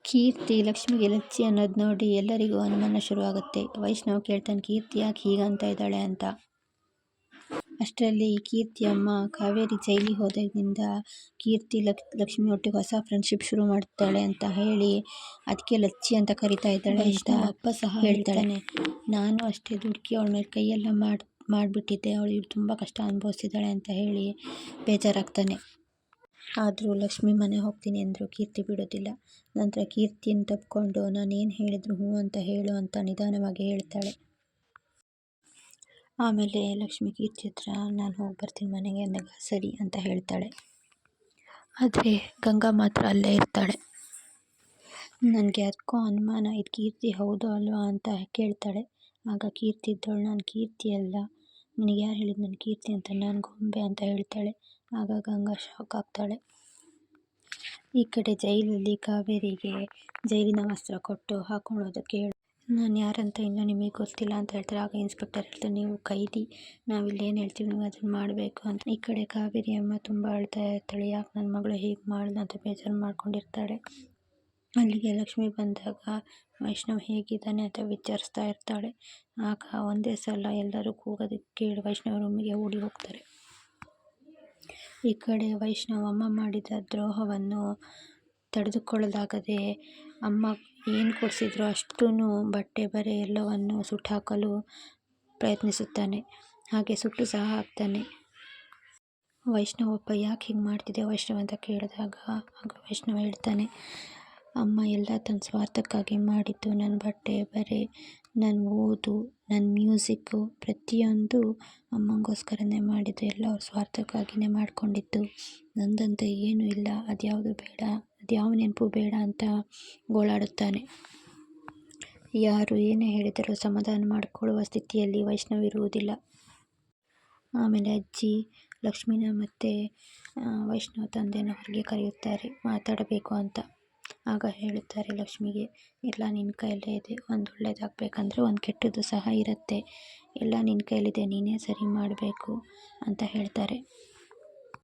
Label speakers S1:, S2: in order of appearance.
S1: ಕೀರ್ತಿ ಲಕ್ಷ್ಮಿಗೆ ಲಚ್ಚಿ ಅನ್ನೋದು ನೋಡಿ ಎಲ್ಲರಿಗೂ ಅನುಮಾನ ಶುರುವಾಗುತ್ತೆ. ವೈಷ್ಣವ್ ಕೇಳ್ತಾನೆ, ಕೀರ್ತಿ ಯಾಕೆ ಹೀಗಂತ ಇದ್ದಾಳೆ ಅಂತ. ಅಷ್ಟರಲ್ಲಿ ಕೀರ್ತಿ ಅಮ್ಮ ಕಾವೇರಿ ಜೈಲಿಗೆ ಹೋದಾಗಿನಿಂದ ಕೀರ್ತಿ ಲಕ್ಷ್ಮಿ ಒಟ್ಟಿಗೆ ಹೊಸ ಫ್ರೆಂಡ್ಶಿಪ್ ಶುರು ಮಾಡ್ತಾಳೆ ಅಂತ ಹೇಳಿ ಅದಕ್ಕೆ ಲಚ್ಚಿ ಅಂತ ಕರಿತಾ ಇದ್ದಾಳೆ ಅಂತ ಅಪ್ಪ ಸಹ ಹೇಳ್ತಾನೆ. ನಾನು ಅಷ್ಟೇ ದುಡುಕಿ ಅವಳ ಮೇಲೆ ಕೈಯೆಲ್ಲ ಮಾಡಿಬಿಟ್ಟಿದ್ದೆ, ಅವಳು ತುಂಬ ಕಷ್ಟ ಅನುಭವಿಸಿದ್ದಾಳೆ ಅಂತ ಹೇಳಿ ಬೇಜಾರಾಗ್ತಾನೆ. ಆದರೂ ಲಕ್ಷ್ಮಿ ಮನೆ ಹೋಗ್ತೀನಿ ಅಂದರೂ ಕೀರ್ತಿ ಬಿಡೋದಿಲ್ಲ. ನಂತರ ಕೀರ್ತಿಯನ್ನು ತಪ್ಪಿಕೊಂಡು ನಾನೇನು ಹೇಳಿದ್ರು ಹ್ಞೂ ಅಂತ ಹೇಳು ಅಂತ ನಿಧಾನವಾಗಿ ಹೇಳ್ತಾಳೆ. ಆಮೇಲೆ ಲಕ್ಷ್ಮಿ ಕೀರ್ತಿ ಹತ್ರ ನಾನು ಹೋಗಿ ಬರ್ತೀನಿ ಮನೆಗೆ ಅಂದಾಗ ಸರಿ ಅಂತ ಹೇಳ್ತಾಳೆ. ಆದರೆ ಗಂಗಾ ಮಾತ್ರ ಅಲ್ಲೇ ಇರ್ತಾಳೆ. ನನಗೆ ಅದಕ್ಕೋ ಅನುಮಾನ, ಇದು ಕೀರ್ತಿ ಹೌದೋ ಅಲ್ವಾ ಅಂತ ಕೇಳ್ತಾಳೆ. ಆಗ ಕೀರ್ತಿ ಇದ್ದವಳು ನಾನು ಕೀರ್ತಿ ಅಲ್ಲ, ನಿನಗೆ ಯಾರು ಹೇಳಿದ್ದು ನನ್ನ ಕೀರ್ತಿ ಅಂತ, ನಾನು ಗೊಂಬೆ ಅಂತ ಹೇಳ್ತಾಳೆ. ಆಗ ಗಂಗಾ ಶಾಕ್ ಆಗ್ತಾಳೆ. ಈ ಕಡೆ ಜೈಲಲ್ಲಿ ಕಾವೇರಿಗೆ ಜೈಲಿನ ವಸ್ತ್ರ ಕೊಟ್ಟು ಹಾಕೊಳ್ಳೋದಕ್ಕೆ ನಾನು ಯಾರಂತ ಇನ್ನೂ ನಿಮಗೆ ಗೊತ್ತಿಲ್ಲ ಅಂತ ಹೇಳ್ತಾರೆ. ಆಗ ಇನ್ಸ್ಪೆಕ್ಟರ್ ಹೇಳ್ತಾರೆ, ನೀವು ಖೈದಿ, ನಾವಿಲ್ಲೇನು ಹೇಳ್ತೀವಿ ನೀವು ಅದನ್ನು ಮಾಡಬೇಕು ಅಂತ. ಈ ಕಡೆ ಕಾವೇರಿ ಅಮ್ಮ ತುಂಬ ಅಳ್ತಾ ಇರ್ತಾಳೆ, ಯಾಕೆ ನನ್ನ ಮಗಳು ಹೀಗೆ ಮಾಡ್ದು ಅಂತ ಬೇಜಾರು ಮಾಡ್ಕೊಂಡಿರ್ತಾಳೆ. ಅಲ್ಲಿಗೆ ಲಕ್ಷ್ಮಿ ಬಂದಾಗ ವೈಷ್ಣವ್ ಹೇಗಿದ್ದಾನೆ ಅಂತ ವಿಚಾರಿಸ್ತಾ ಇರ್ತಾಳೆ. ಆಗ ಒಂದೇ ಸಲ ಎಲ್ಲರೂ ಕೂಗೋದಕ್ಕೆ ಕೇಳಿ ವೈಷ್ಣವ್ ರೂಮಿಗೆ ಓಡಿ ಹೋಗ್ತಾರೆ. ಈ ಕಡೆ ವೈಷ್ಣವ್ ಅಮ್ಮ ಮಾಡಿದ ದ್ರೋಹವನ್ನು ತಡೆದುಕೊಳ್ಳಲಾಗದೆ ಅಮ್ಮ ಏನು ಕೊಡಿಸಿದ್ರು ಅಷ್ಟೂ ಬಟ್ಟೆ ಬರೆ ಎಲ್ಲವನ್ನು ಸುಟ್ಟಾಕಲು ಪ್ರಯತ್ನಿಸುತ್ತಾನೆ. ಹಾಗೆ ಸುಟ್ಟು ಸಹ ಹಾಕ್ತಾನೆ. ವೈಷ್ಣವ್ ಅಪ್ಪ ಯಾಕೆ ಹೀಗೆ ಮಾಡ್ತಿದ್ದೆ ವೈಷ್ಣವ್ ಅಂತ ಕೇಳಿದಾಗ ಆಗ ವೈಷ್ಣವ್ ಹೇಳ್ತಾನೆ, ಅಮ್ಮ ಎಲ್ಲ ತನ್ನ ಸ್ವಾರ್ಥಕ್ಕಾಗಿ ಮಾಡಿದ್ದು, ನನ್ನ ಬಟ್ಟೆ ಬರೆ, ನನ್ನ ಓದು, ನನ್ನ ಮ್ಯೂಸಿಕ್ಕು ಪ್ರತಿಯೊಂದು ಅಮ್ಮಂಗೋಸ್ಕರನೇ ಮಾಡಿದ್ದು, ಎಲ್ಲ ಅವ್ರ ಸ್ವಾರ್ಥಕ್ಕಾಗಿಯೇ ಮಾಡ್ಕೊಂಡಿದ್ದು, ನಂದಂತ ಏನೂ ಇಲ್ಲ, ಅದ್ಯಾವುದು ಬೇಡ, ಅದ್ಯಾವ ನೆನಪು ಬೇಡ ಅಂತ ಗೋಳಾಡುತ್ತಾನೆ. ಯಾರು ಏನೇ ಹೇಳಿದರೂ ಸಮಾಧಾನ ಮಾಡಿಕೊಳ್ಳುವ ಸ್ಥಿತಿಯಲ್ಲಿ ವೈಷ್ಣವ್ ಇರುವುದಿಲ್ಲ. ಆಮೇಲೆ ಅಜ್ಜಿ ಲಕ್ಷ್ಮಿನ ಮತ್ತು ವೈಷ್ಣವ್ ತಂದೆನ ಹೊರಗೆ ಕರೆಯುತ್ತಾರೆ ಮಾತಾಡಬೇಕು ಅಂತ. ಆಗ ಹೇಳುತ್ತಾರೆ ಲಕ್ಷ್ಮಿಗೆ, ಎಲ್ಲ ನಿನ್ನ ಕೈಯಲ್ಲೇ ಇದೆ, ಒಂದು ಒಳ್ಳೇದಾಗಬೇಕಂದ್ರೆ ಒಂದು ಕೆಟ್ಟದ್ದು ಸಹ ಇರುತ್ತೆ, ಎಲ್ಲ ನಿನ್ನ ಕೈಯಲ್ಲಿದೆ, ನೀನೇ ಸರಿ ಮಾಡಬೇಕು ಅಂತ ಹೇಳ್ತಾರೆ.